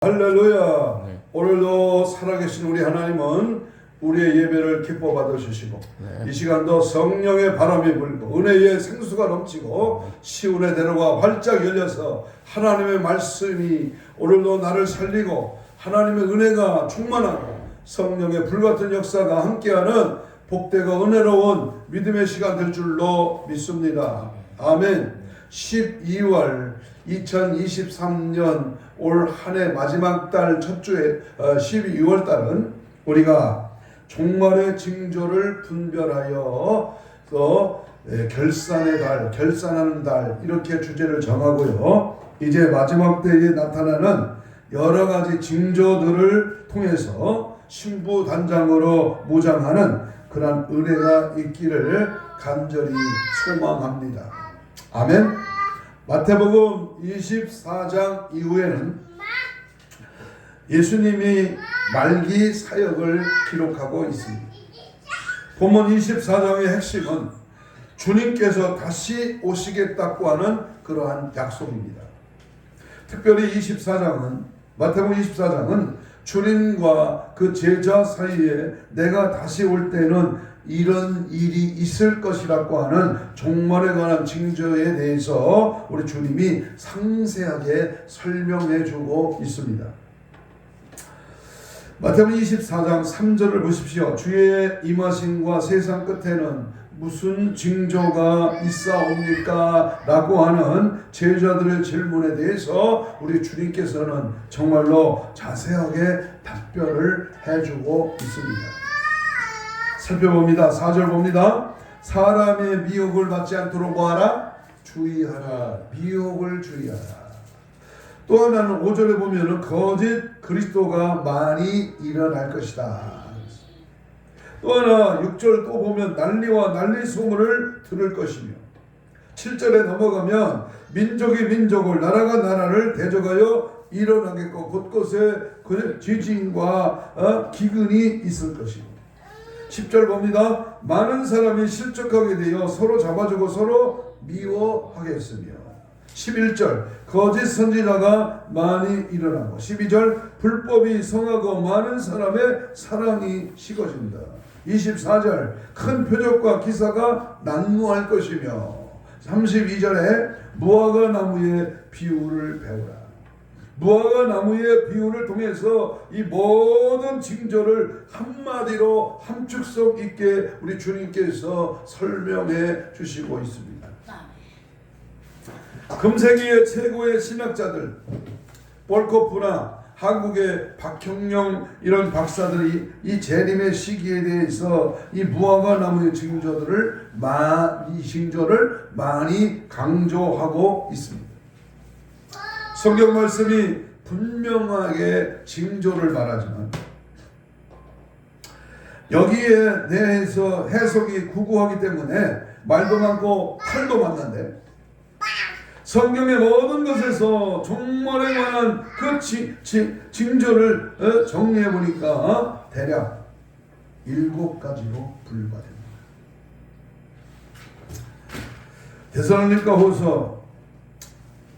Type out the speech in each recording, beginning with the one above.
할렐루야. 네. 오늘도 살아계신 우리 하나님은 우리의 예배를 기뻐 받으시고 이 시간도 성령의 바람이 불고 은혜의 생수가 넘치고 시온의 대로가 활짝 열려서 하나님의 말씀이 오늘도 나를 살리고 하나님의 은혜가 충만하고 성령의 불같은 역사가 함께하는 복되고 은혜로운 믿음의 시간 될 줄로 믿습니다. 아멘. 12월 2023년 올 한 해 마지막 달 첫 주에 12월 달은 우리가 종말의 징조를 분별하여 결산의 달, 결산하는 달 이렇게 주제를 정하고요. 이제 마지막 때에 나타나는 여러 가지 징조들을 통해서 신부단장으로 무장하는 그런 은혜가 있기를 간절히 소망합니다. 아멘. 마태복음 24장 이후에는 예수님이 말기 사역을 기록하고 있습니다. 본문 24장의 핵심은 주님께서 다시 오시겠다고 하는 그러한 약속입니다. 특별히 24장은 마태복음 24장은 주님과 그 제자 사이에 내가 다시 올 때는 이런 일이 있을 것이라고 하는 종말에 관한 징조에 대해서 우리 주님이 상세하게 설명해 주고 있습니다. 마태복음 24장 3절을 보십시오. 주의 임하심과 세상 끝에는 무슨 징조가 있사옵니까? 라고 하는 제자들의 질문에 대해서 우리 주님께서는 정말로 자세하게 답변을 해주고 있습니다. 살펴봅니다. 4절 봅니다. 사람의 미혹을 받지 않도록 뭐하라? 주의하라. 미혹을 주의하라. 또 하나는 5절에 보면은 거짓 그리스도가 많이 일어날 것이다. 또 하나 6절 또 보면 난리와 난리 소문을 들을 것이며 7절에 넘어가면 민족이 민족을 나라가 나라를 대적하여 일어나겠고 곳곳에 지진과 기근이 있을 것이고 10절 봅니다. 많은 사람이 실족하게 되어 서로 잡아주고 서로 미워하겠으며 11절 거짓 선지자가 많이 일어나고 12절 불법이 성하고 많은 사람의 사랑이 식어진다. 24절 큰 표적과 기사가 난무할 것이며 32절에 무화과 나무의 비유를 배우라. 무화과 나무의 비유를 통해서 이 모든 징조를 한마디로 함축성 있게 우리 주님께서 설명해 주시고 있습니다. 금세기의 최고의 신학자들 볼코프나 한국의 박형령 이런 박사들이 이 재림의 시기에 대해서 이 무화과 나무의 징조들을 이 징조를 많이 강조하고 있습니다. 성경 말씀이 분명하게 징조를 말하지만 여기에 대해서 해석이 구구하기 때문에 말도 많고 탈도 많는데 성경의 모든 것에서 종말에 관한 그 징조를 정리해 보니까 대략 7가지로 분류가 됩니다. 데살로니가 후서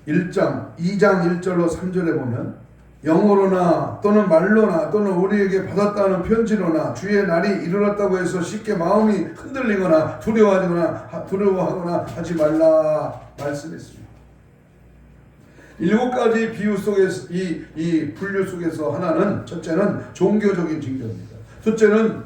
1장 2장 1절로 3절에 보면 영어로나 또는 말로나 또는 우리에게 받았다는 편지로나 주의 날이 이르렀다고 해서 쉽게 마음이 흔들리거나 두려워하거나 하지 말라 말씀했습니다. 7가지 비유 속에서 이 분류 속에서 하나는 첫째는 종교적인 징조입니다. 둘째는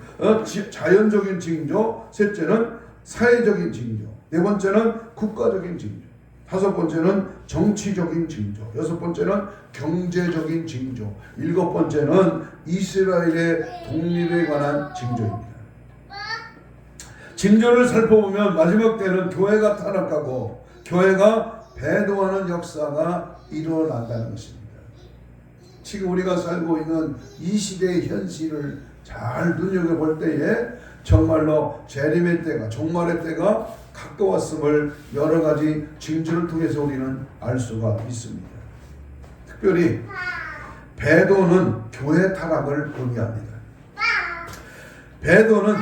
자연적인 징조, 셋째는 사회적인 징조, 네 번째는 국가적인 징조, 다섯 번째는 정치적인 징조, 여섯 번째는 경제적인 징조, 일곱 번째는 이스라엘의 독립에 관한 징조입니다. 징조를 살펴보면 마지막 때는 교회가 타락하고 교회가 배도하는 역사가 일어난다는 것입니다. 지금 우리가 살고 있는 이 시대의 현실을 잘 눈여겨볼 때에 정말로 재림의 때가 종말의 때가 가까웠음을 여러 가지 징조를 통해서 우리는 알 수가 있습니다. 특별히 배도는 교회 타락을 의미합니다. 배도는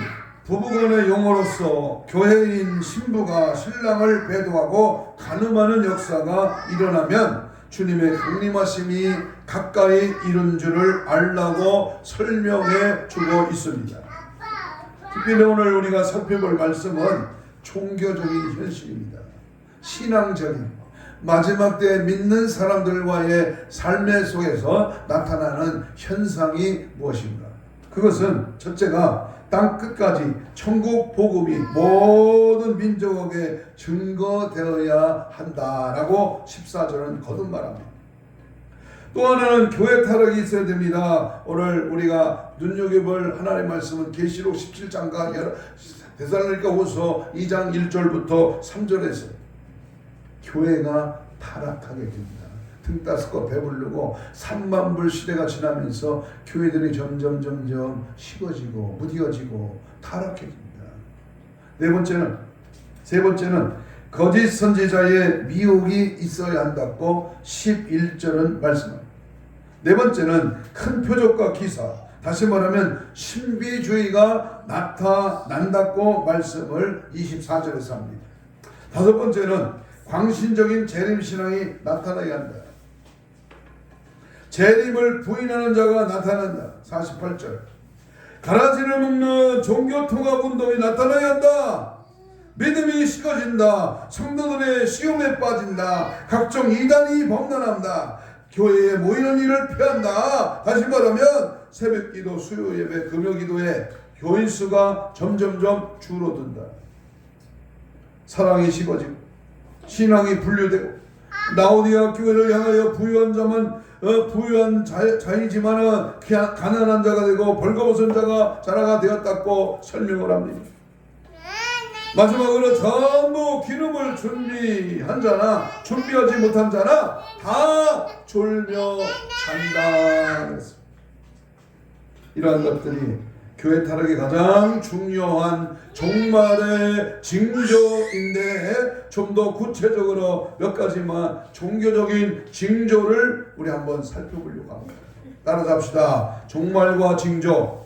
부부간의 용어로서 교회인 신부가 신랑을 배도하고 간음하는 역사가 일어나면 주님의 강림하심이 가까이 이른 줄을 알라고 설명해 주고 있습니다. 특별히 오늘 우리가 살펴볼 말씀은 종교적인 현실입니다. 신앙적인 마지막 때 믿는 사람들과의 삶의 속에서 나타나는 현상이 무엇인가? 그것은 첫째가 땅 끝까지 천국 복음이 모든 민족에게 증거되어야 한다라고 14절은 거듭 말합니다. 또 하나는 교회 타락이 있어야 됩니다. 오늘 우리가 눈여겨볼 하나님의 말씀은 계시록 17장과 데살로니가후서 2장 1절부터 3절에서 교회가 타락하게 됩니다. 등 따스고 배부르고 3만 불 시대가 지나면서 교회들이 점점 식어지고 무뎌지고 타락해 됩니다. 세 번째는 거짓 선지자의 미혹이 있어야 한다고 11절은 말씀합니다. 네 번째는 큰 표적과 기사, 다시 말하면 신비주의가 나타난다고 말씀을 24절에서 합니다. 다섯 번째는 광신적인 재림신앙이 나타나야 한다. 재림을 부인하는 자가 나타난다. 48절. 가라지를 먹는 종교통합운동이 나타나야 한다. 믿음이 식어진다. 성도들의 시험에 빠진다. 각종 이단이 범람한다. 교회에 모이는 일을 피한다. 다시 말하면 새벽기도, 수요예배, 금요기도에 교인 수가 점점점 줄어든다. 사랑이 식어지고 신앙이 분류되고 라오디아 교회를 향하여 부유한 자만 부유한 자이지만은 가난한 자가 되고 벌거벗은 자가 되었다고 설명을 합니다. 마지막으로 전부 기름을 준비한 자나 준비하지 못한 자나 다 졸며 잔다. 이러한 것들이 교회 타락의 가장 중요한 종말의 징조인데 좀 더 구체적으로 몇 가지만 종교적인 징조를 우리 한번 살펴보려고 합니다. 따라서 합시다. 종말과 징조.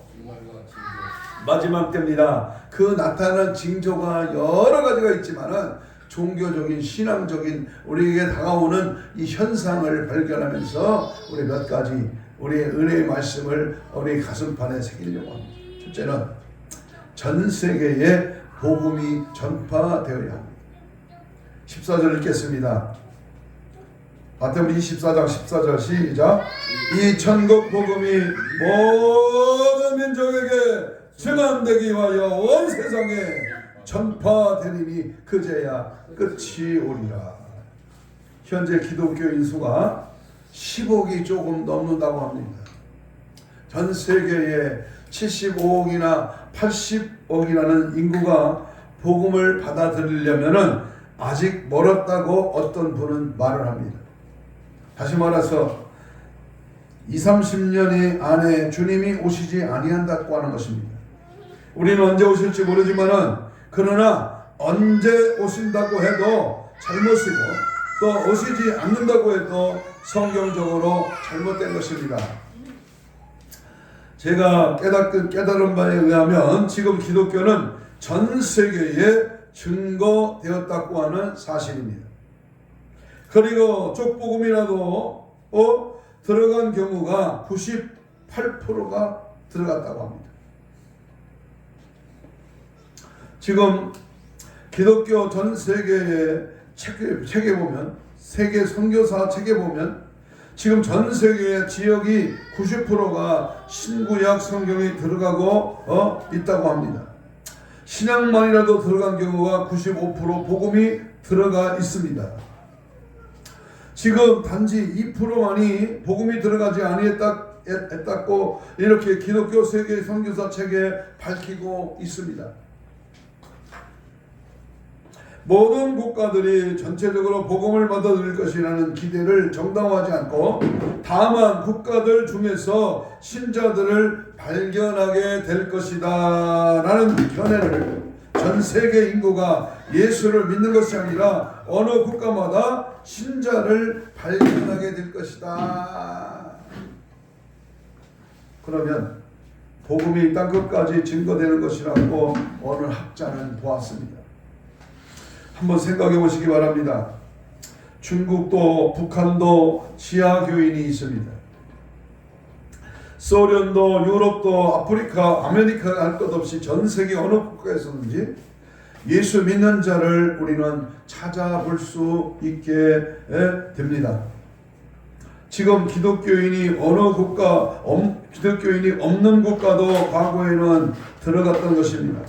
마지막 때입니다. 그 나타나는 징조가 여러 가지가 있지만은 종교적인 신앙적인 우리에게 다가오는 이 현상을 발견하면서 우리 몇 가지 우리의 은혜의 말씀을 우리 가슴판에 새기려고 합니다. 첫째는 전 세계에 복음이 전파되어야 합니다. 14절 읽겠습니다. 마태복음 24장 14절 시작. 이 천국 복음이 모든 민족에게 증언되기 위하여 온 세상에 전파되리니 그제야 끝이 오리라. 현재 기독교인 수가 10억이 조금 넘는다고 합니다. 전 세계에 75억이나 80억이라는 인구가 복음을 받아들이려면은 아직 멀었다고 어떤 분은 말을 합니다. 다시 말해서 20-30년 안에 주님이 오시지 아니한다고 하는 것입니다. 우리는 언제 오실지 모르지만은 그러나 언제 오신다고 해도 잘못이고 또 오시지 않는다고 해도 성경적으로 잘못된 것입니다. 제가 깨달은 바에 의하면 지금 기독교는 전 세계에 증거되었다고 하는 사실입니다. 그리고 쪽복음이라도 들어간 경우가 98%가 들어갔다고 합니다. 지금 기독교 전 세계의 책에 보면 세계 선교사 책에 보면 지금 전 세계의 지역이 90%가 신구약 성경이 들어가고 있다고 합니다. 신약만이라도 들어간 경우가 95% 복음이 들어가 있습니다. 지금 단지 2%만이 복음이 들어가지 아니했다고 이렇게 기독교 세계 선교사 책에 밝히고 있습니다. 모든 국가들이 전체적으로 복음을 받아들일 것이라는 기대를 정당화하지 않고 다만 국가들 중에서 신자들을 발견하게 될 것이다 라는 견해를 전 세계 인구가 예수를 믿는 것이 아니라 어느 국가마다 신자를 발견하게 될 것이다. 그러면 복음이 땅끝까지 증거되는 것이라고 어느 학자는 보았습니다. 한번 생각해 보시기 바랍니다. 중국도 북한도 지하교인이 있습니다. 소련도 유럽도 아프리카 아메리카 할 것 없이 전 세계 어느 국가에서든지 예수 믿는 자를 우리는 찾아볼 수 있게 됩니다. 지금 기독교인이 기독교인이 없는 국가도 과거에는 들어갔던 것입니다.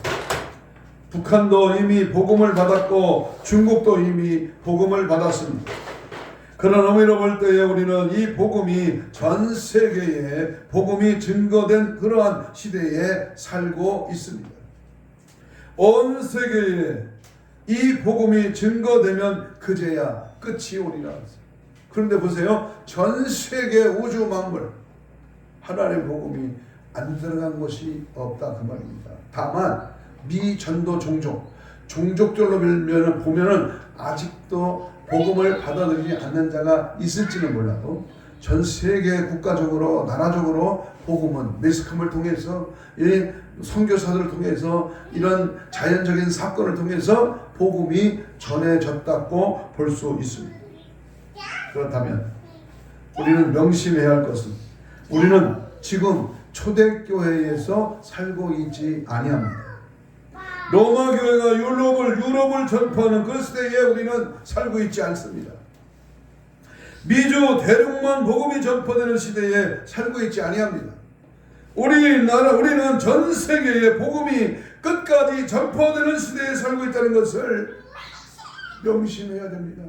북한도 이미 복음을 받았고 중국도 이미 복음을 받았습니다. 그런 의미로 볼 때에 우리는 이 복음이 전 세계에 복음이 증거된 그러한 시대에 살고 있습니다. 온 세계에 이 복음이 증거되면 그제야 끝이 오리라. 그런데 보세요. 전 세계 우주 만물 하나님의 복음이 안 들어간 것이 없다 그 말입니다. 다만 미전도 종족별로 보면은 아직도 복음을 받아들이지 않는 자가 있을지는 몰라도 전 세계 국가적으로 나라적으로 복음은 매스컴을 통해서 선교사들을 통해서 이런 자연적인 사건을 통해서 복음이 전해졌다고 볼 수 있습니다. 그렇다면 우리는 명심해야 할 것은 우리는 지금 초대교회에서 살고 있지 아니합니다. 로마 교회가 유럽을 전파하는 그 시대에 우리는 살고 있지 않습니다. 미주 대륙만 복음이 전파되는 시대에 살고 있지 아니합니다. 우리는 전 세계에 복음이 끝까지 전파되는 시대에 살고 있다는 것을 명심해야 됩니다.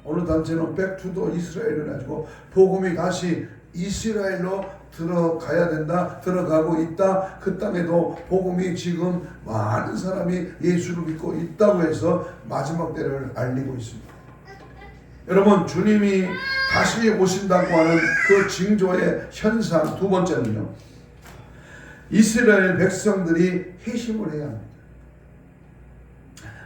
어느 단체는 백투더 이스라엘을 가지고 복음이 다시 이스라엘로 들어가야 된다, 들어가고 있다. 그 땅에도 복음이 지금 많은 사람이 예수를 믿고 있다고 해서 마지막 때를 알리고 있습니다. 여러분, 주님이 다시 오신다고 하는 그 징조의 현상 두 번째는요, 이스라엘 백성들이 회심을 해야 합니다.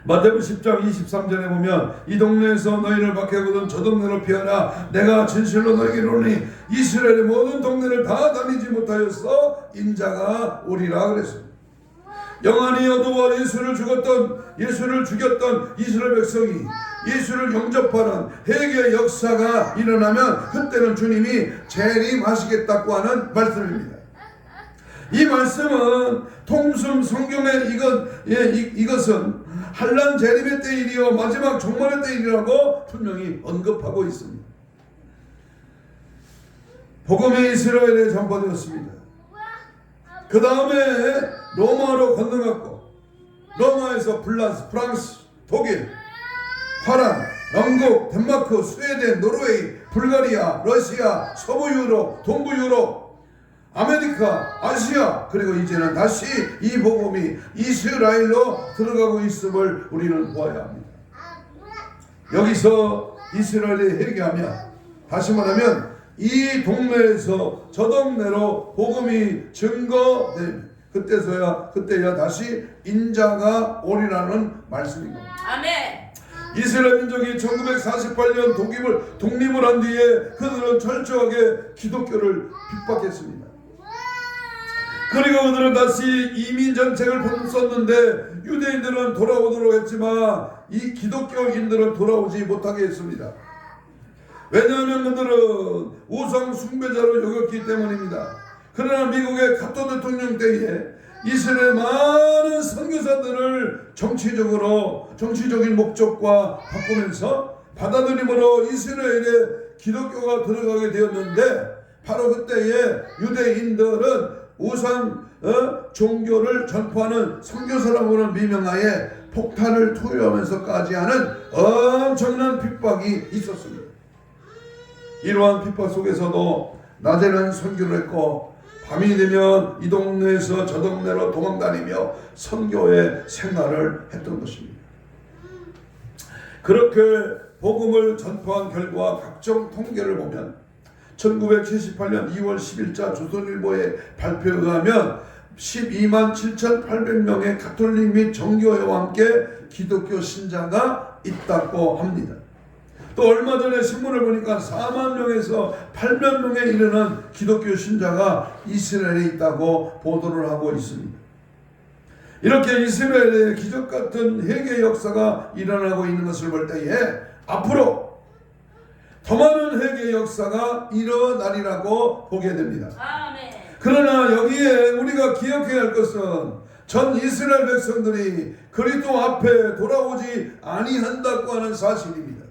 마태복음 10장 23절에 보면 이 동네에서 너희를 박해하거든 저 동네로 피하라. 내가 진실로 너희에게 이르노니 이스라엘의 모든 동네를 다 다니지 못하였어 인자가 오리라 그랬습니다. 영안이 어두워 예수를 죽였던 이스라엘 백성이 예수를 영접하는 회개의 역사가 일어나면 그때는 주님이 재림하시겠다고 하는 말씀입니다. 이 말씀은 통순 성경의 이것은 한란 재림의 때이리요 마지막 종말의 때이라고 분명히 언급하고 있습니다. 복음이 이스라엘에 전파되었습니다. 그 다음에 로마로 건너갔고 로마에서 프랑스, 독일, 파란, 영국, 덴마크, 스웨덴, 노르웨이, 불가리아, 러시아, 서부 유럽, 동부 유럽, 아메리카, 아시아, 그리고 이제는 다시 이 복음이 이스라엘로 들어가고 있음을 우리는 보아야 합니다. 여기서 이스라엘에 회개하면, 다시 말하면 이 동네에서 저 동네로 복음이 증거되면 그때야 다시 인자가 오리라는 말씀인 겁니다. 아멘. 이스라엘 민족이 1948년 독립을 한 뒤에 그들은 철저하게 기독교를 핍박했습니다. 그리고 그들은 다시 이민 정책을 썼는데 유대인들은 돌아오도록 했지만 이 기독교인들은 돌아오지 못하게 했습니다. 왜냐하면 그들은 우상 숭배자로 여겼기 때문입니다. 그러나 미국의 카터 대통령 때에 이스라엘 많은 선교사들을 정치적인 목적과 바꾸면서 받아들임으로 이스라엘에 기독교가 들어가게 되었는데 바로 그때에 유대인들은 우상 종교를 전파하는 선교사라고는 미명하에 폭탄을 투여하면서까지 하는 엄청난 핍박이 있었습니다. 이러한 핍박 속에서도 낮에는 선교를 했고 밤이 되면 이 동네에서 저 동네로 도망다니며 선교의 생활을 했던 것입니다. 그렇게 복음을 전파한 결과 각종 통계를 보면 1978년 2월 10일자 조선일보의 발표에 의하면 12만 7,800명의 가톨릭 및 정교회와 함께 기독교 신자가 있다고 합니다. 또 얼마 전에 신문을 보니까 4만 명에서 8만 명에 이르는 기독교 신자가 이스라엘에 있다고 보도를 하고 있습니다. 이렇게 이스라엘의 기적 같은 회개 역사가 일어나고 있는 것을 볼 때에 앞으로 더 많은 회개의 역사가 일어나리라고 보게 됩니다. 아멘. 그러나 여기에 우리가 기억해야 할 것은 전 이스라엘 백성들이 그리스도 앞에 돌아오지 아니한다고 하는 사실입니다.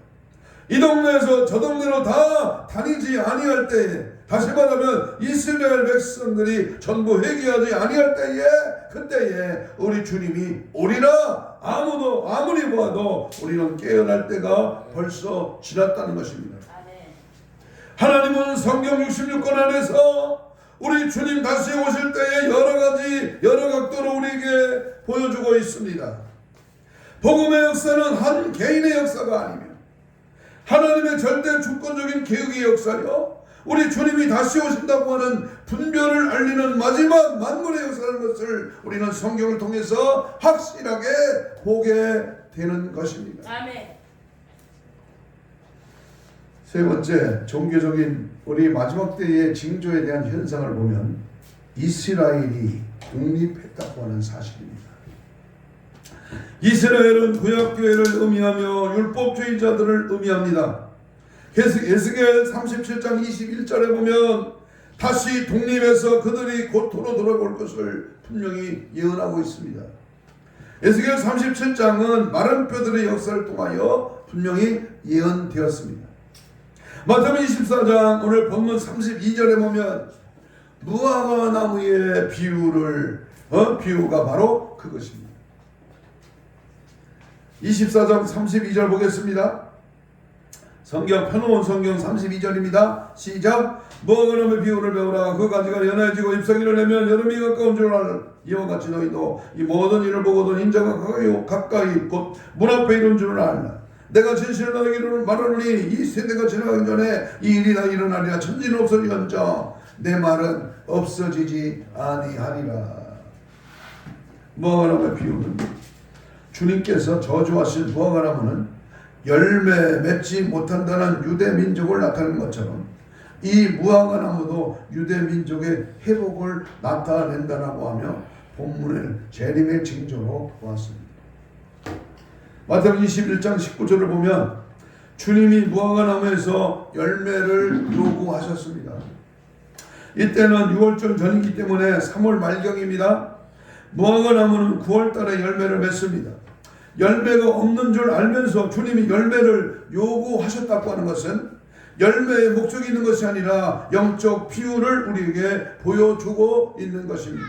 이 동네에서 저 동네로 다 다니지 아니할 때에, 다시 말하면 이스라엘 백성들이 전부 회개하지 아니할 때에, 그때에 우리 주님이 오리라. 아무리 보아도 우리는 깨어날 때가 벌써 지났다는 것입니다. 하나님은 성경 66권 안에서 우리 주님 다시 오실 때에 여러 각도로 우리에게 보여주고 있습니다. 복음의 역사는 한 개인의 역사가 아니며 하나님의 절대 주권적인 계획의 역사요, 우리 주님이 다시 오신다고 하는 분별을 알리는 마지막 만물의 역사라는 것을 우리는 성경을 통해서 확실하게 보게 되는 것입니다. 아멘. 세 번째, 종교적인 우리 마지막 때의 징조에 대한 현상을 보면 이스라엘이 독립했다고 하는 사실입니다. 이스라엘은 구약교회를 의미하며 율법주의자들을 의미합니다. 에스겔 37장 21절에 보면 다시 독립해서 그들이 고토로 돌아올 것을 분명히 예언하고 있습니다. 에스겔 37장은 마른 뼈들의 역사를 통하여 분명히 예언되었습니다. 마태복음 24장 오늘 본문 32절에 보면 무화과 나무의 비유가 바로 그것입니다. 24장 32절 보겠습니다. 성경 펴놓은 성경 32절입니다. 시작. 무화과나무의 비유를 배우라. 그 가지가 연해지고 잎사귀를 내면 여름이 가까운 줄 알라. 이와 같이 너희도 이 모든 일을 보고도 인자가 가까이 곧 문 앞에 이른 줄을 알라. 내가 진실을 너에게 말하노니 이 세대가 지나가기 전에 이 일이 다 일어나리라. 천지는 없어지언정 내 말은 없어지지 아니하리라. 무화과나무의 비유는 주님께서 저주하신 무화과나무는 열매 맺지 못한다는 유대 민족을 나타내는 것처럼 이 무화과나무도 유대 민족의 회복을 나타낸다라고 하며 본문을 재림의 징조로 보았습니다. 마태복음 21장 19절을 보면 주님이 무화과나무에서 열매를 요구하셨습니다. 이때는 6월절 전이기 때문에 3월 말경입니다. 무화과나무는 9월달에 열매를 맺습니다. 열매가 없는 줄 알면서 주님이 열매를 요구하셨다고 하는 것은 열매의 목적이 있는 것이 아니라 영적 비유를 우리에게 보여주고 있는 것입니다.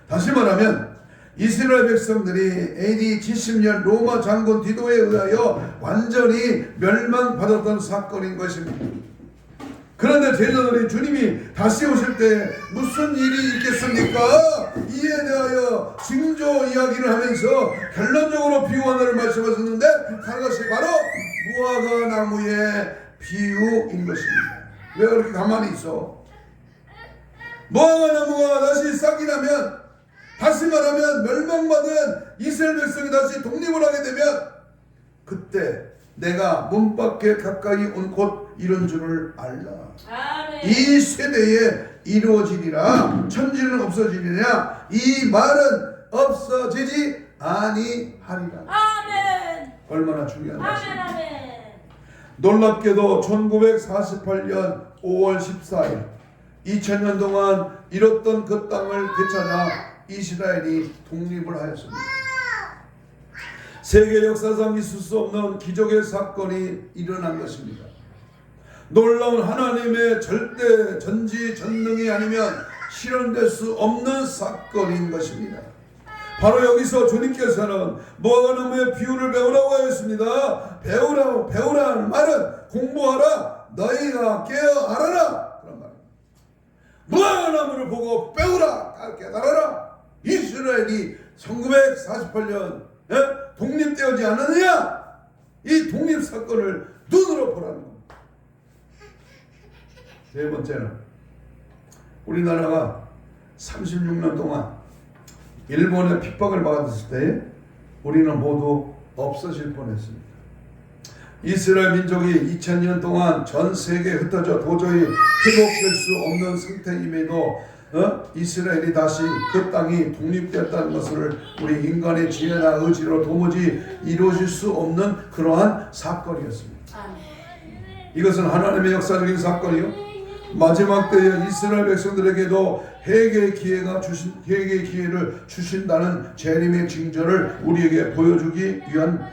다시 말하면 이스라엘 백성들이 AD 70년 로마 장군 디도에 의하여 완전히 멸망받았던 사건인 것입니다. 그런데 제자들이 주님이 다시 오실 때 무슨 일이 있겠습니까? 이에 대하여 징조 이야기를 하면서 결론적으로 비유 하나를 말씀하셨는데 그것이 바로 무화과나무의 비유인 것입니다. 왜 그렇게 가만히 있어? 무화과나무가 다시 싹이 나면, 다시 말하면 멸망받은 이스라엘 백성이 다시 독립을 하게 되면 그때 내가 문 밖에 가까이 온 곳 이런 줄을 알라. 아멘. 이 세대에 이루어지리라. 천지는 없어지리냐. 이 말은 없어지지 아니하리라. 아멘. 얼마나 중요한 말씀입니까? 아멘. 놀랍게도 1948년 5월 14일 2000년 동안 잃었던 그 땅을 되찾아 이스라엘이 독립을 하였습니다. 세계 역사상 있을 수 없는 기적의 사건이 일어난 것입니다. 놀라운 하나님의 절대 전지전능이 아니면 실현될 수 없는 사건인 것입니다. 바로 여기서 주님께서는 무화과나무의 비유를 배우라고 하였습니다. 배우라는 말은 공부하라, 너희가 깨어 알아라 그런 말입니다. 무화과나무를 보고 배우라, 깨달아라. 이스라엘이 1948년 독립되어지 않았느냐? 이 독립사건을 눈으로 보라는 겁니다. 네 번째는 우리나라가 36년 동안 일본의 핍박을 받았을 때 우리는 모두 없어질 뻔했습니다. 이스라엘 민족이 2000년 동안 전 세계에 흩어져 도저히 회복될 수 없는 상태임에도 이스라엘이 다시 그 땅이 독립되었다는 것을 우리 인간의 지혜나 의지로 도무지 이루어질 수 없는 그러한 사건이었습니다. 이것은 하나님의 역사적인 사건이요 마지막 때에 이스라엘 백성들에게도 회개의 기회를 주신다는 재림의 징조를 우리에게 보여주기 위한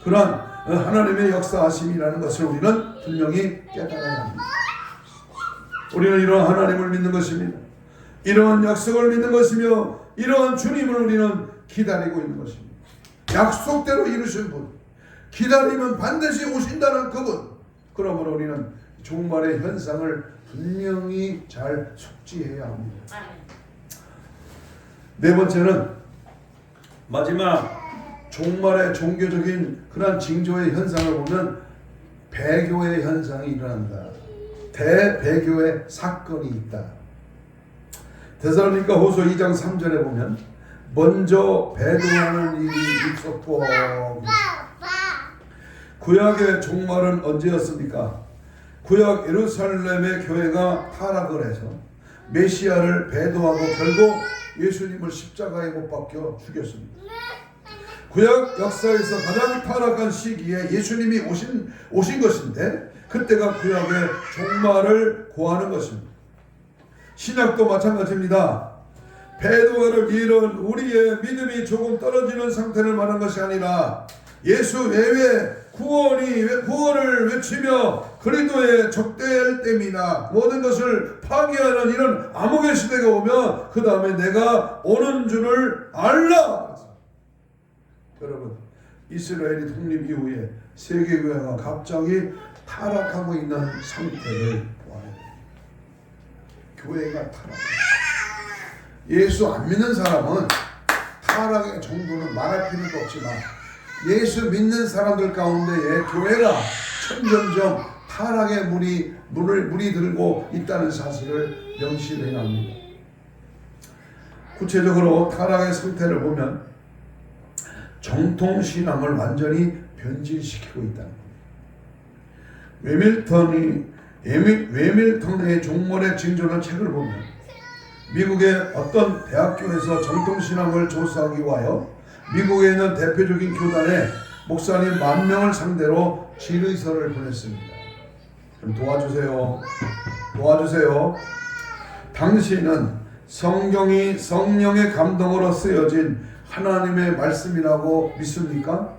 그러한 하나님의 역사하심이라는 것을 우리는 분명히 깨달아야 합니다. 우리는 이러한 하나님을 믿는 것입니다. 이러한 약속을 믿는 것이며 이러한 주님을 우리는 기다리고 있는 것입니다. 약속대로 이루신 분, 기다리면 반드시 오신다는 그분. 그러므로 우리는 종말의 현상을 분명히 잘 숙지해야 합니다. 네 번째는 마지막 종말의 종교적인 그런 징조의 현상을 보면 배교의 현상이 일어난다. 대배교의 사건이 있다. 데살로니가 후서 2장 3절에 보면 먼저 배교하는 일이 있었고 구약의 종말은 언제였습니까? 구약 예루살렘의 교회가 타락을 해서 메시아를 배도하고 결국 예수님을 십자가에 못 박혀 죽였습니다. 구약 역사에서 가장 타락한 시기에 예수님이 오신 것인데 그때가 구약의 종말을 고하는 것입니다. 신약도 마찬가지입니다. 배도하는 일은 우리의 믿음이 조금 떨어지는 상태를 말하는 것이 아니라 예수 외에 구원을 외치며 그리스도에 적대할 때입니다. 모든 것을 파괴하는 이런 암흑의 시대가 오면 그 다음에 내가 오는 줄을 알라. 여러분, 이스라엘이 독립 이후에 세계교회가 갑자기 타락하고 있는 상태를 보아야 돼요. 교회가 타락합니다. 예수 안 믿는 사람은 타락의 정도는 말할 필요도 없지만 예수 믿는 사람들 가운데에 교회가 점점점 타락의 물이 들고 있다는 사실을 명시해야 합니다. 구체적으로 타락의 상태를 보면 정통신앙을 완전히 변질시키고 있다는 겁니다. 웨밀턴의 종말의 징조라는 책을 보면 미국의 어떤 대학교에서 정통신앙을 조사하기 위하여 미국에 있는 대표적인 교단에 목사님 10,000명을 상대로 질의서를 보냈습니다. 좀 도와주세요. 당신은 성경이 성령의 감동으로 쓰여진 하나님의 말씀이라고 믿습니까?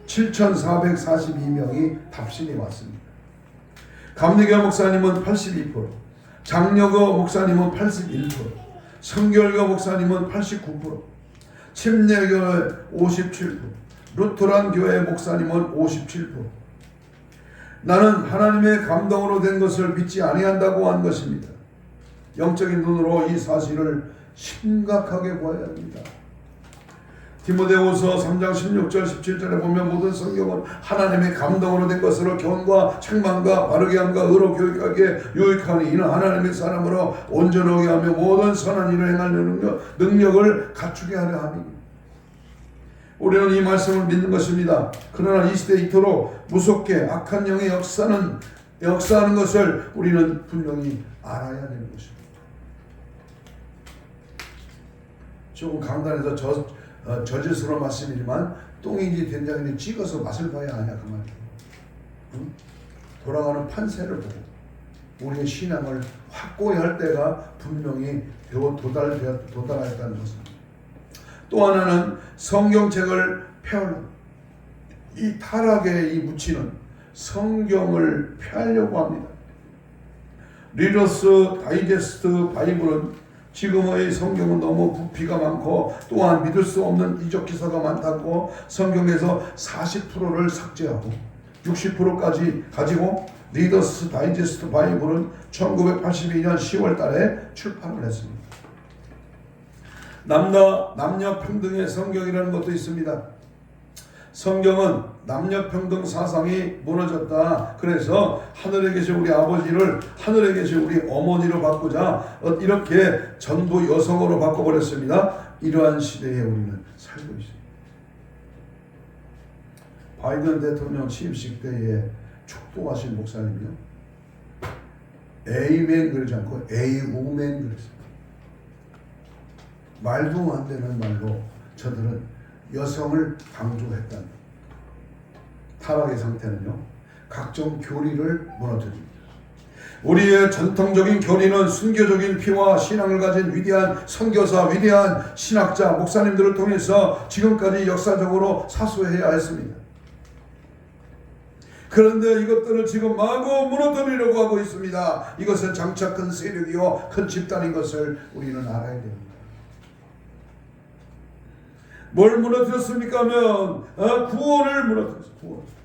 7,442명이 답신이 왔습니다. 감리교 목사님은 82%, 장려교 목사님은 81%, 성결교 목사님은 89%, 침례교회 57%, 루터란 교회 목사님은 57%. 나는 하나님의 감동으로 된 것을 믿지 아니한다고 한 것입니다. 영적인 눈으로 이 사실을 심각하게 보아야 합니다. 디모데후서 3장 16절 17절에 보면 모든 성경은 하나님의 감동으로 된 것으로 교훈과 책망과 바르게 함과 의로 교육하기에 유익하니 이는 하나님의 사람으로 온전하게 하며 모든 선한 일을 행하는 능력을 갖추게 하려 함이니 우리는 이 말씀을 믿는 것입니다. 그러나 이 시대에 이토록 무섭게 악한 영의 역사하는 것을 우리는 분명히 알아야 되는 것입니다. 조금 강단에서 저질스러운 말씀이지만 똥인지 된장인지 찍어서 맛을 봐야 하냐 그 말이에요. 응? 돌아가는 판세를 보고 우리의 신앙을 확고히 할 때가 분명히 도달하였다는 것입니다. 또 하나는 성경책을 폐하는 이 타락에 묻히는 성경을 폐하려고 합니다. 리더스 다이제스트 바이블은 지금의 성경은 너무 부피가 많고 또한 믿을 수 없는 이적 기사가 많다고 성경에서 40%를 삭제하고 60%까지 가지고 리더스 다이제스트 바이블은 1982년 10월 달에 출판을 했습니다. 남녀 평등의 성경이라는 것도 있습니다. 성경은 남녀 평등 사상이 무너졌다. 그래서 하늘에 계신 우리 아버지를 하늘에 계신 우리 어머니로 바꾸자 이렇게 전부 여성으로 바꿔버렸습니다. 이러한 시대에 우리는 살고 있습니다. 바이든 대통령 취임식 때에 축도하신 목사님이요. 에이맨 그러지 않고 에이우맨 그랬어요. 말도 안 되는 말로 저들은 여성을 강조했다. 타락의 상태는요. 각종 교리를 무너뜨립니다. 우리의 전통적인 교리는 순교적인 피와 신앙을 가진 위대한 선교사, 위대한 신학자, 목사님들을 통해서 지금까지 역사적으로 사수해야 했습니다. 그런데 이것들을 지금 마구 무너뜨리려고 하고 있습니다. 이것은 장차 큰 세력이요 큰 집단인 것을 우리는 알아야 됩니다. 뭘 무너뜨렸습니까 하면 구원을 무너뜨렸습니다.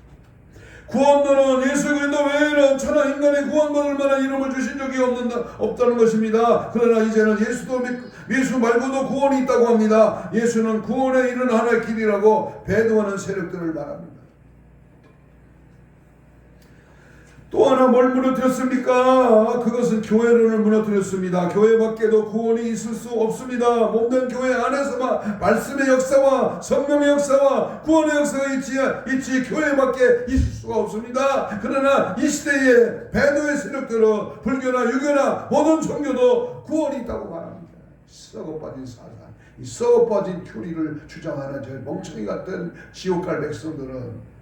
구원론은 예수 그리스도 외에는 천하 인간의 구원받을 만한 이름을 주신 적이 없다는 것입니다. 그러나 이제는 예수 말고도 구원이 있다고 합니다. 예수는 구원에 이른 하나의 길이라고 배도하는 세력들을 말합니다. 또 하나 뭘 무너뜨렸습니까? 그것은 교회론을 무너뜨렸습니다. 교회 밖에도 구원이 있을 수 없습니다. 몸된 교회 안에서만 말씀의 역사와 성령의 역사와 구원의 역사가 있지 교회 밖에 있을 수가 없습니다. 그러나 이 시대에 배도의 세력들은 불교나 유교나 모든 종교도 구원이 있다고 말합니다. 썩어빠진 사상, 이 썩어빠진 교리를 주장하는 저 멍청이 같은 지옥갈 백성들은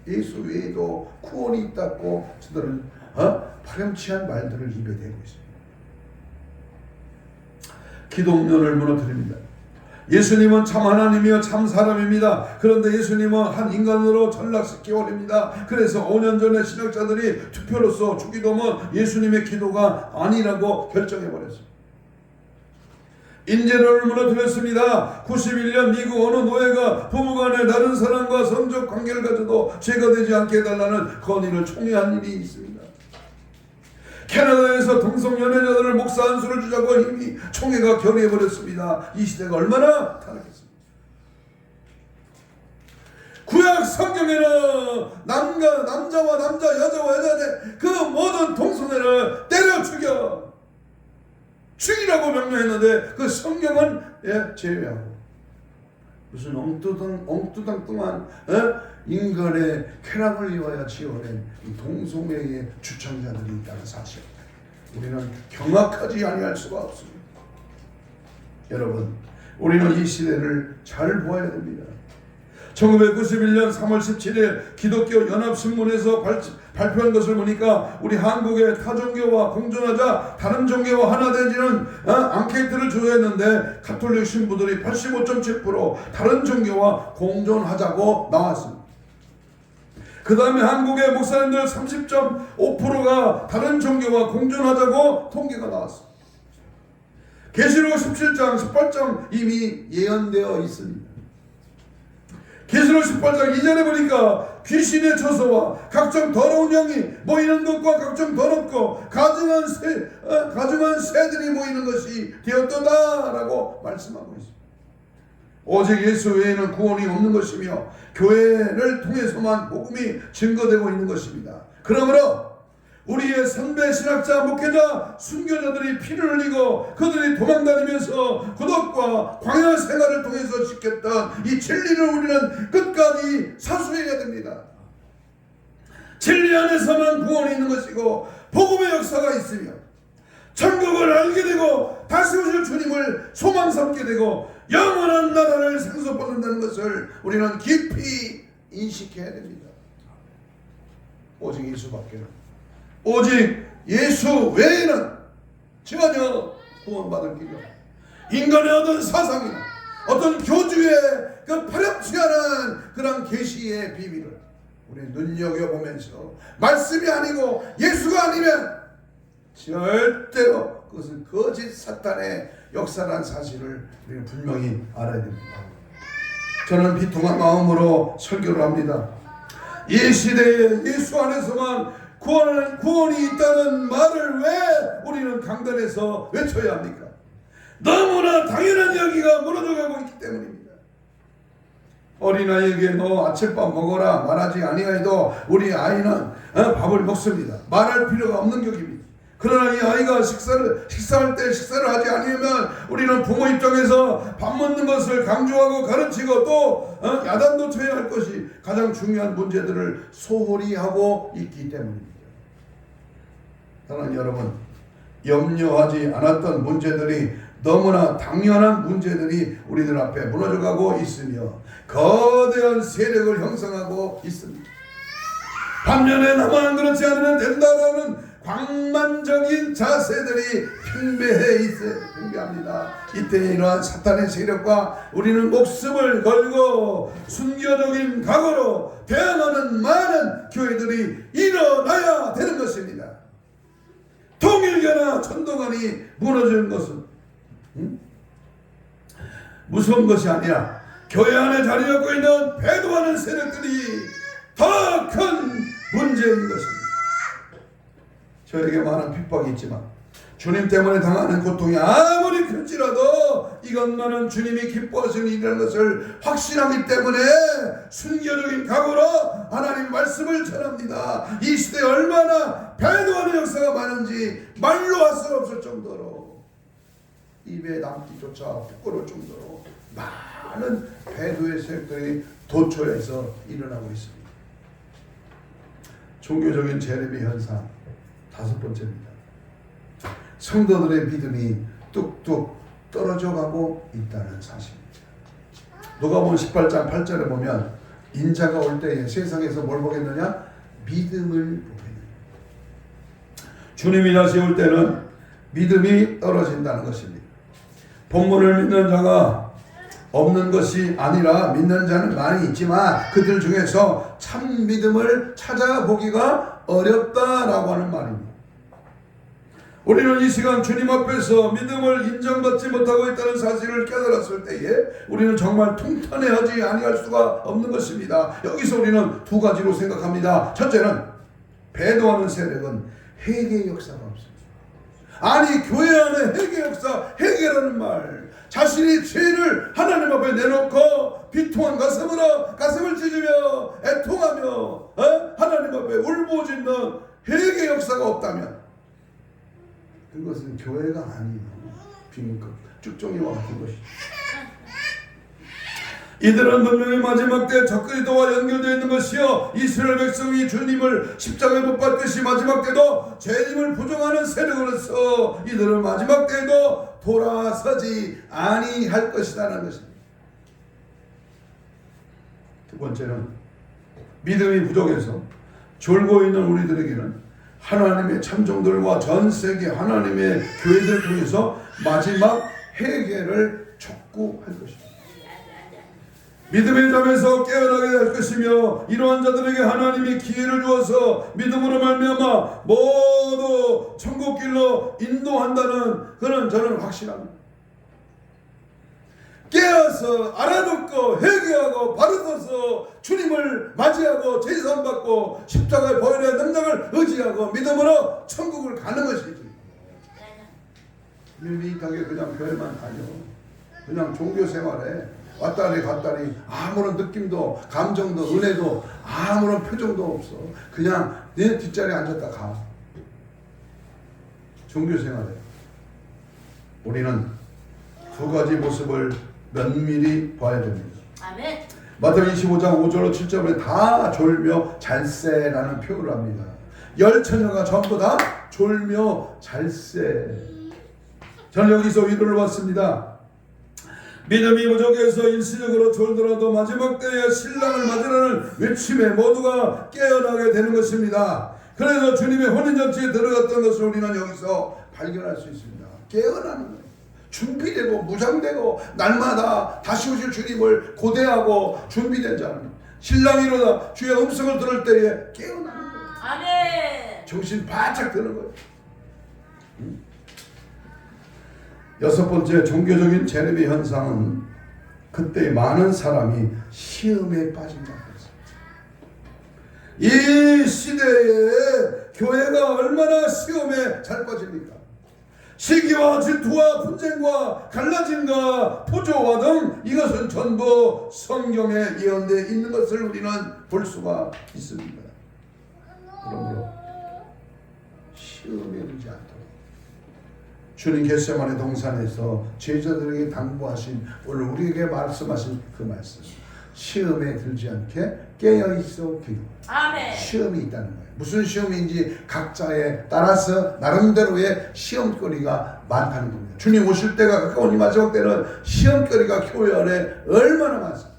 예수 외에도 구원이 있다고 저들은 파렴치한 말들을 입에 대고 있습니다. 기독론을 무너뜨립니다. 예수님은 참 하나님이요 참 사람입니다. 그런데 예수님은 한 인간으로 전락시켜 버립니다. 그래서 5년 전에 신학자들이 투표로서 주기도문 예수님의 기도가 아니라고 결정해 버렸습니다. 인재론을 무너뜨렸습니다. 91년 미국 어느 노예가 부부간에 다른 사람과 성적 관계를 가져도 죄가 되지 않게 해달라는 건의를 총회한 일이 있습니다. 캐나다에서 동성 연애자들을 목사 안수를 주자고 이미 총회가 결의해버렸습니다. 이 시대가 얼마나 타락했습니까? 구약 성경에는 남자와 남자, 여자와 여자 그 모든 동성애를 때려 죽이라고 명령했는데 그 성경은 제외하고 무슨 엉뚜당뚱한 인간의 쾌락을 위하여 지어낸 동성애의 주창자들이 있다는 사실 우리는 경악하지 아니할 수가 없습니다. 여러분 우리는 이 시대를 잘 보아야 됩니다. 1991년 3월 17일 기독교 연합신문에서 발표한 것을 보니까 우리 한국의 타종교와 공존하자 다른 종교와 하나 되지는 앙케이트를 조사했는데 가톨릭 신부들이 85.7% 다른 종교와 공존하자고 나왔습니다. 그 다음에 한국의 목사님들 30.5%가 다른 종교와 공존하자고 통계가 나왔습니다. 계시록 17장, 18장 이미 예언되어 있습니다. 계시록 18장 2절에 보니까 귀신의 처소와 각종 더러운 영이 모이는 것과 각종 더럽고 가증한 새들이 모이는 것이 되었도다라고 말씀하고 있습니다. 오직 예수 외에는 구원이 없는 것이며 교회를 통해서만 복음이 증거되고 있는 것입니다. 그러므로 우리의 선배 신학자, 목회자, 순교자들이 피를 흘리고 그들이 도망다니면서 구독과 광야 생활을 통해서 지켰던 이 진리를 우리는 끝까지 사수해야 됩니다. 진리 안에서만 구원이 있는 것이고 복음의 역사가 있으며 천국을 알게 되고 다시 오실 주님을 소망 삼게 되고 영원한 나라를 상속받는다는 것을 우리는 깊이 인식해야 됩니다. 오직 예수밖에는 오직 예수 외에는 전혀 구원받을 길이 없다. 인간의 어떤 사상이나 어떤 교주의 그 파렴치 않은 그런 계시의 비밀을 우리 눈여겨보면서 말씀이 아니고 예수가 아니면 절대로 그것은 거짓 사탄의 역사라는 사실을 우리는 분명히 알아야 됩니다. 저는 비통한 마음으로 설교를 합니다. 이 시대에 예수 안에서만 구원이 있다는 말을 왜 우리는 강단에서 외쳐야 합니까? 너무나 당연한 이야기가 무너져가고 있기 때문입니다. 어린아이에게 너 아침밥 먹어라 말하지 아니하여도 우리 아이는 밥을 먹습니다. 말할 필요가 없는 격입니다. 그러나 이 아이가 식사할 때 식사를 하지 않으면 우리는 부모 입장에서 밥 먹는 것을 강조하고 가르치고 또 야단도 쳐야 할 것이 가장 중요한 문제들을 소홀히 하고 있기 때문입니다. 저는 여러분 염려하지 않았던 문제들이 너무나 당연한 문제들이 우리들 앞에 무너져가고 있으며 거대한 세력을 형성하고 있습니다. 반면에 나만 그렇지 않으면 된다라는 광만적인 자세들이 팽배합니다. 이때 이러한 사탄의 세력과 우리는 목숨을 걸고 순교적인 각오로 대항하는 많은 교회들이 일어나야 되는 것입니다. 통일교나 전도관이 무너지는 것은 무서운 것이 아니라 교회 안에 자리 잡고 있는 배도하는 세력들이 더 큰 문제인 것입니다. 저에게 많은 핍박이 있지만 주님 때문에 당하는 고통이 아무리 큰지라도 이것만은 주님이 기뻐하시는 일이라는 것을 확신하기 때문에 순교적인 각오로 하나님 말씀을 전합니다. 이 시대에 얼마나 배도하는 역사가 많은지 말로 할 수 없을 정도로 입에 담기조차 부끄러울 정도로 많은 배도의 세력들이 도처에서 일어나고 있습니다. 종교적인 재림의 현상 다섯 번째입니다. 성도들의 믿음이 뚝뚝 떨어져 가고 있다는 사실입니다. 누가복음 18장 8절에 보면 인자가 올 때에 세상에서 뭘 보겠느냐? 믿음을 보겠느냐. 주님이 다시 올 때는 믿음이 떨어진다는 것입니다. 본문을 믿는 자가 없는 것이 아니라 믿는 자는 많이 있지만 그들 중에서 참 믿음을 찾아보기가 어렵다라고 하는 말입니다. 우리는 이 시간 주님 앞에서 믿음을 인정받지 못하고 있다는 사실을 깨달았을 때에 우리는 정말 통탄해하지 아니할 수가 없는 것입니다. 여기서 우리는 두 가지로 생각합니다. 첫째는 배도하는 세력은 회개 역사가 없습니다. 아니 교회 안에 회개 역사, 회개라는 말, 자신이 죄를 하나님 앞에 내놓고 비통한 가슴을 찢으며 애통하며 하나님 앞에 울부짖는 회개 역사가 없다면 그것은 교회가 아니에요. 빈급 쭉정이와 같은 것이죠. 이들은 분명히 마지막 때 적그리스도와 연결되어 있는 것이요 이스라엘 백성이 주님을 십자가에 못 박듯이 마지막 때도 죄인을 부정하는 세력으로서 이들은 마지막 때에도 돌아서지 아니할 것이라는 것입니다. 두 번째는 믿음이 부족해서 졸고 있는 우리들에게는 하나님의 참종들과 전 세계 하나님의 교회들 통해서 마지막 회개를 촉구할 것입니다. 믿음의 잠에서 깨어나게 할 것이며 이러한 자들에게 하나님이 기회를 주어서 믿음으로 말미암아 모두 천국길로 인도한다는 그런 저는 확신합니다. 깨어서 알아듣고 회개하고 바로 서서 주님을 맞이하고 제사함받고 십자가의 보혈의 능력을 의지하고 믿음으로 천국을 가는 것이지. 밋밋하게 그냥 교회만 다녀. 그냥 종교 생활에 왔다리 갔다리 아무런 느낌도 감정도 은혜도 아무런 표정도 없어. 그냥 내 뒷자리에 앉았다 가. 종교 생활에 우리는 두 가지 모습을 면밀히 봐야 됩니다. 아멘. 마태복음 25장 5절로 7절에 다 졸며 잘세라는 표현을 합니다. 열 처녀가 전부 다 졸며 잘세. 저는 여기서 위로를 받습니다. 믿음이 부족해서 일시적으로 졸더라도 마지막 때에 신랑을 맞으라는 외침에 모두가 깨어나게 되는 것입니다. 그래서 주님의 혼인잔치에 들어갔던 것을 우리는 여기서 발견할 수 있습니다. 깨어나는 거예요. 준비되고 무장되고 날마다 다시 오실 주님을 고대하고 준비된 자는 신랑이로다 주의 음성을 들을 때에 깨어나는 거예요. 아멘. 정신 바짝 드는 거예요. 여섯 번째 종교적인 재림의 현상은 그때 많은 사람이 시험에 빠진다는 것입니다. 이 시대에 교회가 얼마나 시험에 잘 빠집니까? 시기와 질투와 분쟁과 갈라짐과 포조와 등 이것은 전부 성경에 예언되어 있는 것을 우리는 볼 수가 있습니다. 그러므로 시험에 들지 않도록 주님 겟세마네 동산에서 제자들에게 당부하신 오늘 우리에게 말씀하신 그 말씀, 시험에 들지 않게 깨어있어 기도. 아멘. 시험이 있다는 거예요. 무슨 시험인지 각자에 따라서 나름대로의 시험거리가 많다는 겁니다. 주님 오실 때가 가까우니 마지막 때는 시험거리가 교회 안에 얼마나 많습니까?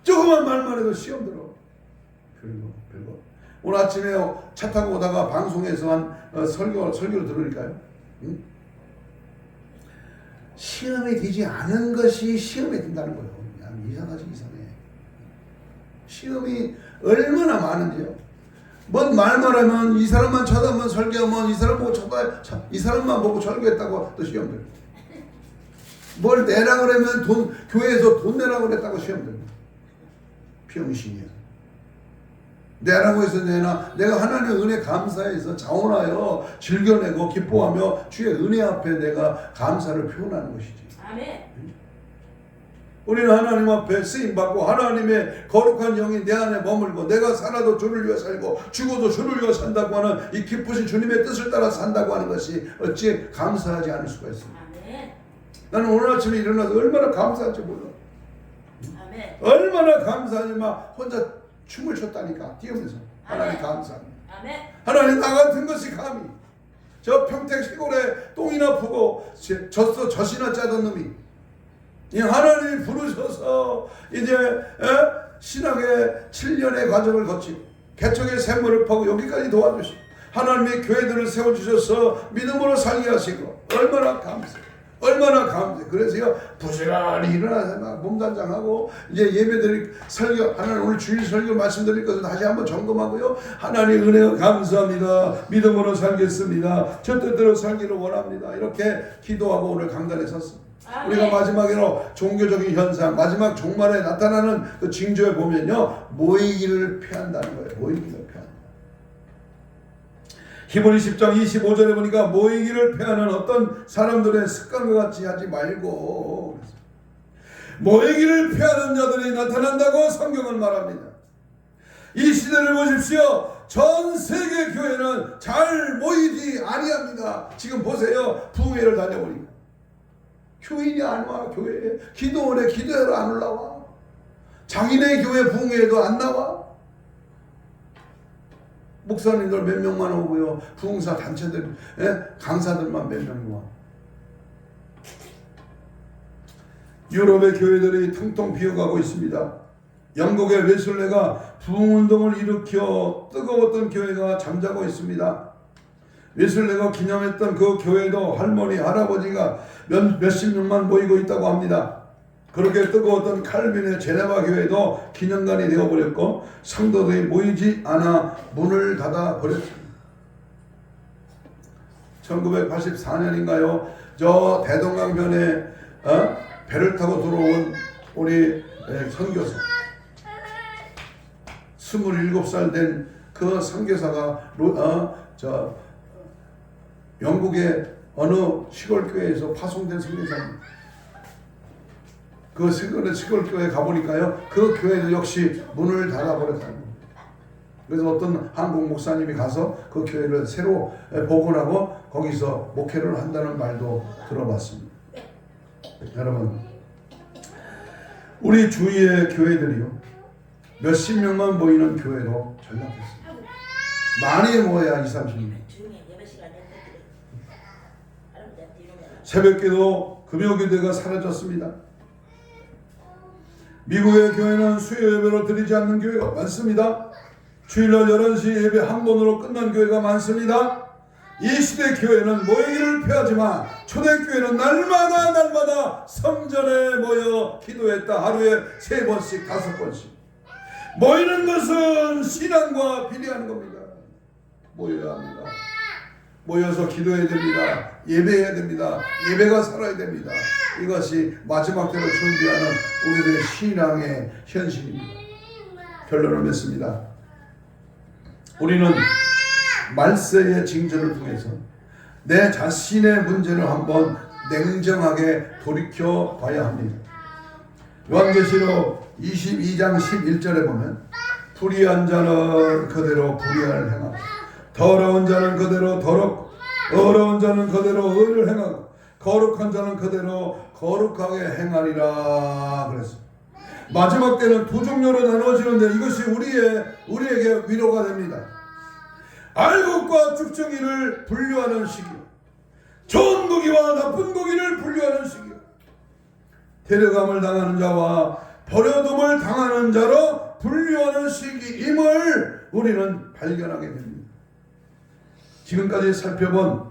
조그만 말만 해도 시험 들어. 그리고 오늘 아침에 차 타고 오다가 방송에서 한 설교를 들으니까요. 응? 시험이 되지 않은 것이 시험에 든다는 거예요. 이상하지 이상해. 시험이 얼마나 많은지요. 뭔 말만 하면 이 사람만 쳐다보면 설교하면 이 사람 보고 이 사람만 보고 설교했다고 또 시험 들고, 뭘 내라 그러면 교회에서 돈 내라 그랬다고 시험 들고. 병신이야. 내라고 해서 내나, 내가 하나님의 은혜 감사해서 자원하여 즐겨내고 기뻐하며 주의 은혜 앞에 내가 감사를 표현하는 것이지. 아멘. 우리는 하나님 앞에 쓰임받고 하나님의 거룩한 영이 내 안에 머물고 내가 살아도 주를 위해 살고 죽어도 주를 위해 산다고 하는 이 기쁘신 주님의 뜻을 따라 산다고 하는 것이 어찌 감사하지 않을 수가 있습니까? 아멘. 나는 오늘 아침에 일어나서 얼마나 감사한지 몰라. 아멘. 얼마나 감사하지. 막 혼자 춤을 췄다니까 뛰면서. 하나님 감사합니다. 아멘. 하나님 나 같은 것이 감히 저 평택 시골에 똥이나 푸고 젖이나 짜던 놈이 이 하나님이 부르셔서 이제 신학의 7년의 과정을 거치고 개척의 샘물을 파고 여기까지 도와주시고 하나님의 교회들을 세워주셔서 믿음으로 살게 하시고 얼마나 감사해. 얼마나 감사해. 그래서요 부지런히 일어나서 막 몸단장하고 이제 예배드릴 설교, 하나님 오늘 주일 설교 말씀드릴 것을 다시 한번 점검하고요. 하나님 은혜가 감사합니다. 믿음으로 살겠습니다. 저 뜻대로 살기를 원합니다. 이렇게 기도하고 오늘 강단에 섰습니다. 우리가 마지막으로 종교적인 현상, 마지막 종말에 나타나는 그 징조에 보면요 모이기를 피한다는 거예요. 모이기를 피한다. 히브리 10장 25절에 보니까 모이기를 피하는 어떤 사람들의 습관과 같이 하지 말고 모이기를 피하는 자들이 나타난다고 성경은 말합니다. 이 시대를 보십시오. 전 세계 교회는 잘 모이지 아니합니다. 지금 보세요. 부흥회를 다녀보니까 교인이 안 와. 교회에 기도원에 기도회로 안 올라와. 자기네 교회 부흥회에도 안 나와. 목사님들 몇 명만 오고요. 부흥사 단체들, 강사들만 몇 명이 와. 유럽의 교회들이 텅텅 비어가고 있습니다. 영국의 웨슬레가 부흥운동을 일으켜 뜨거웠던 교회가 잠자고 있습니다. 웨슬레가 기념했던 그 교회도 할머니, 할아버지가 몇십 명만 모이고 있다고 합니다. 그렇게 뜨거웠던 칼빈의 제네바 교회도 기념관이 되어버렸고 성도들이 모이지 않아 문을 닫아버렸습니다. 1984년인가요? 저 대동강변에 배를 타고 들어온 우리 선교사 27살 된 그 선교사가 영국의 어느 시골교회에서 파송된 선교사입니다. 그 시골교회 가보니까요 그 교회도 역시 문을 닫아버렸다는 겁니다. 그래서 어떤 한국 목사님이 가서 그 교회를 새로 복원하고 거기서 목회를 한다는 말도 들어봤습니다. 여러분, 우리 주위의 교회들이요 몇십 명만 모이는 교회도 전락했습니다. 많이 모여야 20-30명. 새벽기도 금요기도가 사라졌습니다. 미국의 교회는 수요 예배로 드리지 않는 교회가 많습니다. 주일날 11시 예배 한 번으로 끝난 교회가 많습니다. 이 시대 교회는 모이기를 피하지만 초대교회는 날마다 성전에 모여 기도했다. 하루에 3번씩 5번씩. 모이는 것은 신앙과 비례하는 겁니다. 모여야 합니다. 모여서 기도해야 됩니다. 예배해야 됩니다. 예배가 살아야 됩니다. 이것이 마지막 때로 준비하는 우리들의 신앙의 현실입니다. 결론을 맺습니다. 우리는 말세의 징조를 통해서 내 자신의 문제를 한번 냉정하게 돌이켜 봐야 합니다. 요한계시록 22장 11절에 보면 불의한 자는 그대로 불의를 행하고 더러운 자는 그대로 더럽고 어려운 자는 그대로 의를 행하고 거룩한 자는 그대로 거룩하게 행하리라 그랬습니다. 마지막 때는 두 종류로 나누어지는데 이것이 우리에게 위로가 됩니다. 알곡과 쭉정이를 분류하는 시기요, 좋은 고기와 나쁜 고기를 분류하는 시기요, 데려감을 당하는 자와 버려둠을 당하는 자로 분류하는 시기임을 우리는 발견하게 됩니다. 지금까지 살펴본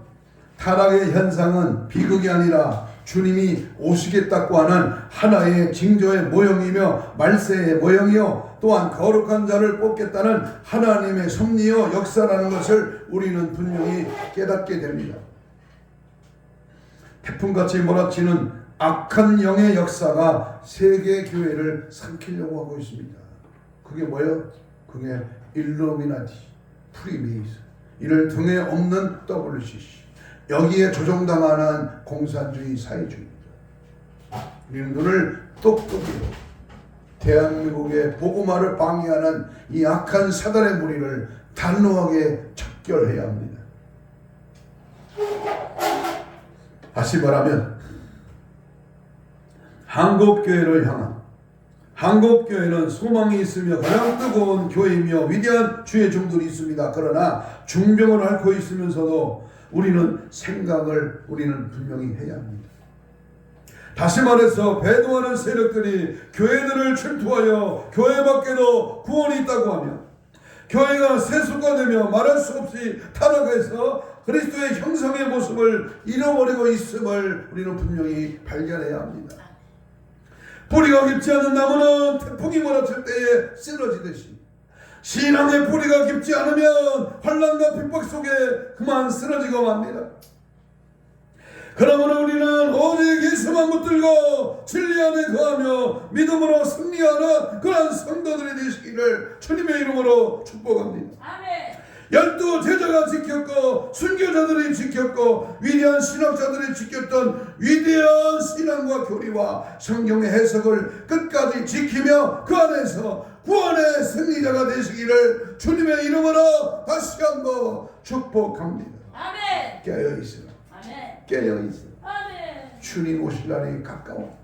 타락의 현상은 비극이 아니라 주님이 오시겠다고 하는 하나의 징조의 모형이며 말세의 모형이요 또한 거룩한 자를 뽑겠다는 하나님의 섭리요 역사라는 것을 우리는 분명히 깨닫게 됩니다. 태풍같이 몰아치는 악한 영의 역사가 세계 교회를 삼키려고 하고 있습니다. 그게 뭐예요? 그게 일루미나티, 프리메이슨, 이를 등에 없는 WCC, 여기에 조종당하는 공산주의 사회주의입니다. 우리는 눈을 똑똑히 대한민국의 복음화를 방해하는 이 악한 사단의 무리를 단호하게 척결해야 합니다. 다시 말하면 한국교회를 향한, 한국교회는 소망이 있으며 가장 뜨거운 교회이며 위대한 주의 종들이 있습니다. 그러나 중병을 앓고 있으면서도 우리는 생각을 분명히 해야 합니다. 다시 말해서 배도하는 세력들이 교회들을 침투하여 교회 밖에도 구원이 있다고 하며 교회가 세속화되며 말할 수 없이 타락해서 그리스도의 형상의 모습을 잃어버리고 있음을 우리는 분명히 발견해야 합니다. 뿌리가 깊지 않은 나무는 태풍이 몰아칠 때에 쓰러지듯이 신앙의 뿌리가 깊지 않으면 환난과 핍박 속에 그만 쓰러지고 맙니다. 그러므로 우리는 오직 예수만 붙들고 진리 안에 거하며 믿음으로 승리하는 그런 성도들이 되시기를 주님의 이름으로 축복합니다. 아멘. 12 제자가 지켰고 순교자들이 지켰고 위대한 신학자들이 지켰던 위대한 신앙과 교리와 성경의 해석을 끝까지 지키며 그 안에서 구원의 승리자가 되시기를 주님의 이름으로 다시 한번 축복합니다. 아멘. 깨어있으라. 아멘. 깨어있으라. 아멘. 주님 오실 날이 가까웠다.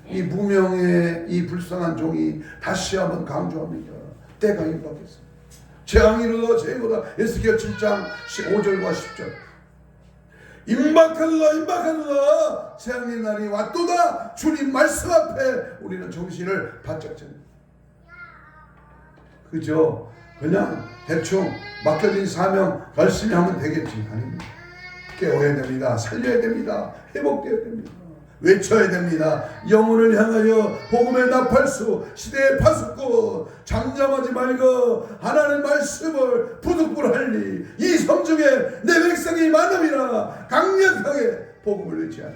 이 무명의 이 불쌍한 종이 다시 한번 강조합니다. 때가 임박했습니다. 재앙이 이르러 재고다. 에스겔 7장 15절과 10절. 임박하도다 재앙의 날이 왔도다. 주님 말씀 앞에 우리는 정신을 바짝 차립니다. 그죠? 그냥 대충 맡겨진 사명 열심히 하면 되겠지. 아닙니다. 깨워야 됩니다. 살려야 됩니다. 회복되어야 됩니다. 외쳐야 됩니다. 영혼을 향하여 복음의 나팔수 시대의 파수꾼 잠잠하지 말고 하나님 말씀을 부득불할리 이 성중에 내 백성이 많음이라 강력하게 복음을 외치하니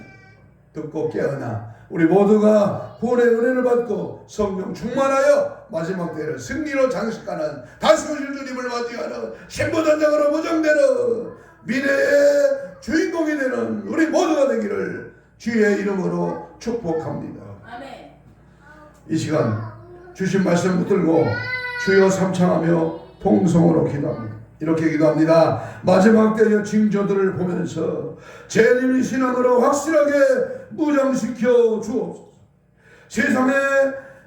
듣고 깨어나 우리 모두가 구원의 은혜를 받고 성령 충만하여 마지막 때를 승리로 장식하는 다시 오실 주님을 맞이하는 신부단장으로 무정되는 미래의 주인공이 되는 우리 모두가 되기를 주의 이름으로 축복합니다. 아멘. 이 시간 주신 말씀 붙들고 주여 삼창하며 통성으로 기도합니다. 이렇게 기도합니다. 마지막 때의 징조들을 보면서 재림의 신앙으로 확실하게 무장시켜 주옵소서. 세상에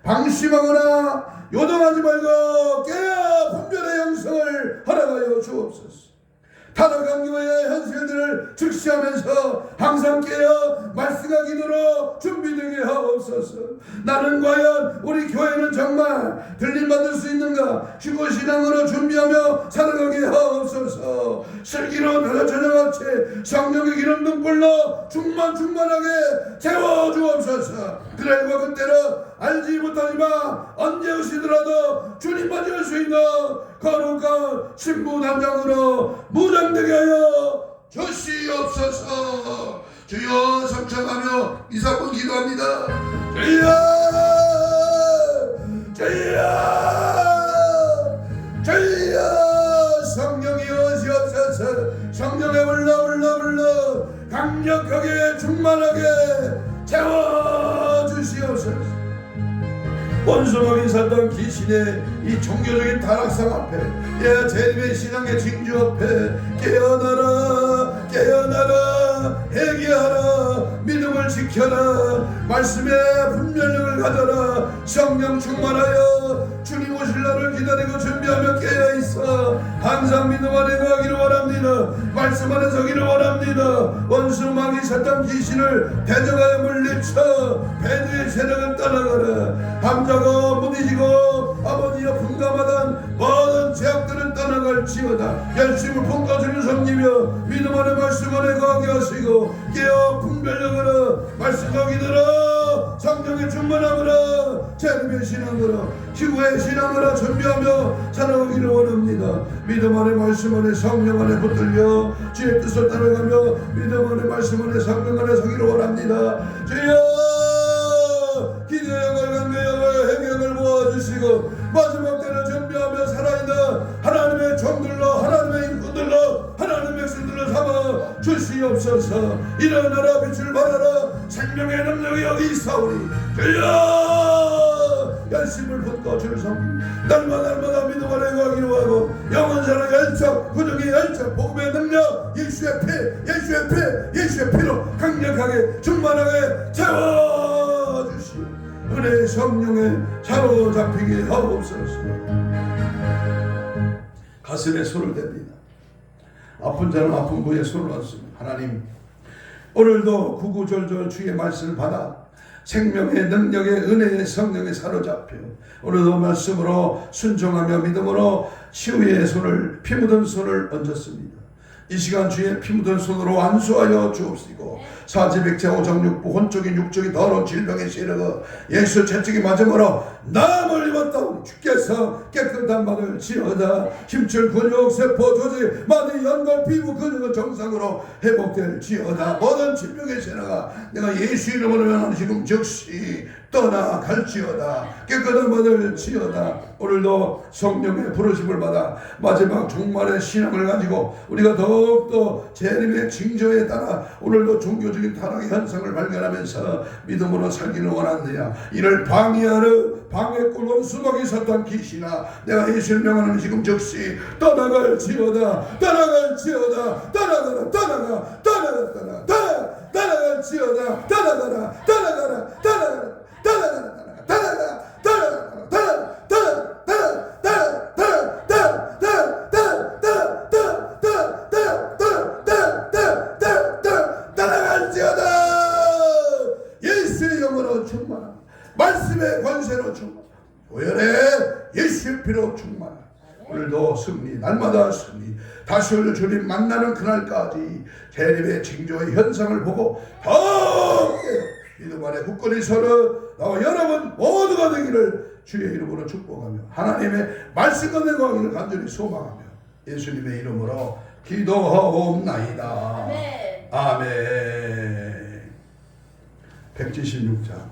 방심하거나 요동하지 말고 깨어 분별의 영성을 허락하여 주옵소서. 타락한 교회의 현실들을 즉시하면서 항상 깨어 말씀과 기도로 준비되게 하옵소서. 나는 과연 우리 교회는 정말 들림받을 수 있는가? 휴거신앙으로 준비하며 살아가게 하옵소서. 슬기로운 저녁같이 성령의 기름 등불로 충만하게 채워주옵소서. 그날과 그때는 알지 못하지만 언제 오시더라도 주님 맞이할 수 있는 거룩한 신부단장으로 무장되게 하여 주시옵소서. 주여 삼창하며 이 사건 기도합니다. 주여 성령이 오시옵소서. 성령의 불러 강력하게 충만하게 채워주시옵소서. 원수막인 사단 귀신의 이 종교적인 타락상 앞에 재림의 신앙의 징조 앞에 깨어나라 회개하라 믿음을 지켜라 말씀의 분별력을 가져라 성령 충만하여 주님 오실 날을 기다리고 준비하며 깨어있어 항상 믿음 안에 거하기를 원합니다. 말씀 안에 서기를 원합니다. 원수 마귀 사탄 귀신을 대적하여 물리쳐 배두의 세력을 떠나가라. 함자가 무디지고 아버지여 분감하던 모든 죄악들은 떠나갈지어다. 열심을 품어주는 성님이여 믿음 안에 말씀 안에 거하게 하시고 깨어 분별력으로 말씀하기 들어 성령의 충만함으로 재림의 신앙으로 기구의 신앙으로 준비하며 살아가기를 원합니다. 믿음 안에 말씀 안에 성령 안에 붙들려 주의 뜻을 따라가며 믿음 안에 말씀 안에 성령 안에 서기를 원합니다. 주여 기도역을 강교역을 행역을 모아주시고 마지막 때를 준비하며 살아있는 하나님의 종들로 하나님의 인구들로 하나님의 백성들로 삼아 주시옵소서. 일어나라 빛을 발하라 생명의 능력이 여기 있사오니 주여 열심을 붙고 주를 섬기며 날마다 믿음 안에 가기로 하고 영원사랑 열정 구속의 열정 복음의 능력 예수의 피로 강력하게 충만하게 채워주시오. 은혜의 성령에 사로잡히게 하옵소서. 가슴에 손을 댑니다. 아픈 자는 아픈 부에 손을 얹습니다. 하나님 오늘도 구구절절 주의 말씀을 받아 생명의 능력의 은혜의 성령에 사로잡혀 오늘도 말씀으로 순종하며 믿음으로 치유의 손을 피 묻은 손을 얹었습니다. 이 시간 주의 피 묻은 손으로 안수하여 주옵시고 사지백체 오정육부 혼적인 육적인 더러운 질병의 세력을 예수 채찍이 맞음으로 남을 입었다오니 주께서 깨끗한 마늘 지어다. 힘줄 근육 세포 조직 마디 연골 피부 근육은 정상으로 회복될 지어다. 모든 질병의 세력아 내가 예수 이름으로 명하는 지금 즉시 떠나갈지어다. 깨끗한 마늘 지어다. 오늘도 성령의 부르심을 받아 마지막 종말의 신앙을 가지고 우리가 더욱더 재림의 징조에 따라 오늘도 종교적인 타락의 현상을 발견하면서 믿음으로 살기를 원한다. 이를 방해하는 방해꾼 원수마귀 사탄 귀신아 내가 예수를 명하는 지금 즉시 떠나갈지어다. 떠나갈지어다. 떠나가라 떠나가 떠나가 떠나가 떠나가 떠나갈지어다. 떠나가라 떠나가라 떠나가라 떠나가라 떠나가라 떠나가라 떠나갈지어다. 예수의 영으로 충만함 말씀의 권세로 충만함 오열의 예수의 피로 충만함 오늘도 승리 날마다 승리 다시 올려 주님 만나는 그날까지 재림의 징조의 현상을 보고 더 믿음 안에 굳건히 서는 나와 여러분 모두가 되기를 주의 이름으로 축복하며 하나님의 말씀과 내가기를 간절히 소망하며 예수님의 이름으로 기도하옵나이다. 아멘. 176장